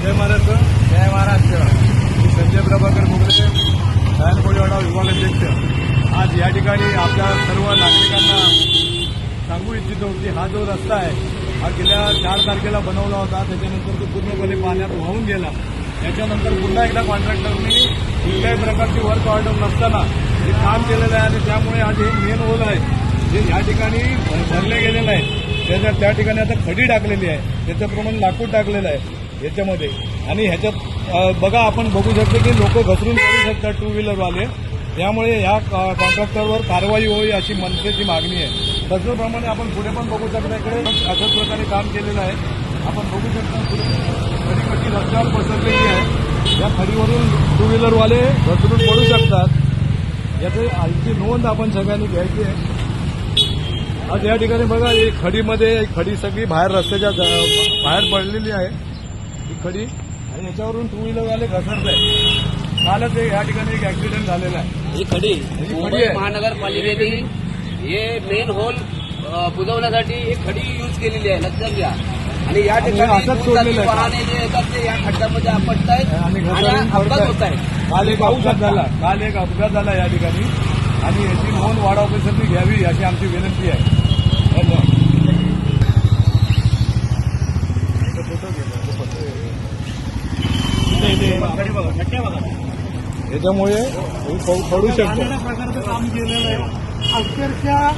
जय महाराष्ट्र. जय महाराष्ट्र. मी संजय प्रभाकर मुगळे, सायनकोळीवाडा विभागाध्यक्ष. आज या ठिकाणी आपल्या सर्व नागरिकांना सांगू इच्छितो की हा जो रस्ता आहे हा गेल्या 4 तारखेला बनवला होता. त्याच्यानंतर तो पूर्णपणे पाण्यात वाहून गेला. त्याच्यानंतर पुन्हा एकदा कॉन्ट्रॅक्टरनी कुठल्याही प्रकारची वर्क ऑर्डर नसताना हे काम केलेलं आहे आणि त्यामुळे आज हे मेन होल आहे जे या ठिकाणी भरले गेलेलं आहे. त्या ठिकाणी आता खडी टाकलेली आहे, त्याच्याप्रमाणे लाकूड टाकलेलं आहे याच्यामध्ये. आणि ह्याच्यात बघा, आपण बघू शकतो की लोक घसरून पडू शकतात टू व्हीलरवाले. त्यामुळे या कॉन्ट्रॅक्टरवर कारवाई होईल अशी मनसेची मागणी आहे. तसंप्रमाणे आपण पुढे पण बघू शकता, इकडे अशाच प्रकारे काम केलेलं आहे. आपण बघू शकता खडी कशी रस्त्यावर पसरलेली आहे. या खडीवरून टू व्हीलरवाले घसरून पडू शकतात. याची नोंद आपण सगळ्यांनी घ्यायची आहे. आज या ठिकाणी बघा, ही खडीमध्ये खडी सगळी बाहेर रस्त्याच्या बाहेर पडलेली आहे ही खडी, आणि याच्यावरून टू व्हीलरवाले घसरत आहे. कालच या ठिकाणी एक ऍक्सिडेंट झालेला आहे. ही खडी खडी आहे. महानगरपालिकेने हे मेन होल बुजवण्यासाठी ही खडी यूज केलेली आहे, लक्षात घ्या. आणि या ठिकाणी असंच सोडलेलं आहे. वाहने जे येतात ते या खड्ड्यामध्ये आपटत आहेत आणि आणि अपघात होत आहेत. काल एक अपघात झाला या ठिकाणी, आणि याची नोंद वाडा ऑफिसरनी घ्यावी अशी आमची विनंती आहे. धन्यवाद. याच्यामुळे पडू शकतो. प्रकारचं काम केलेलं आहे. अक्षरशः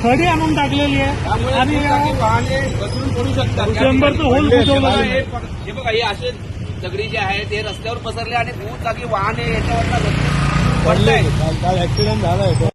खडी आणून टाकलेली आहे आणि वाहने घसरून पडू शकतात. चेंबरचं होल बुजवलं आहे. हे बघा, हे असे दगडी जे आहेत ते रस्त्यावर पसरले आणि खूप जागी वाहने याच्यावर पडले. काल ऍक्सिडेंट झाला आहे.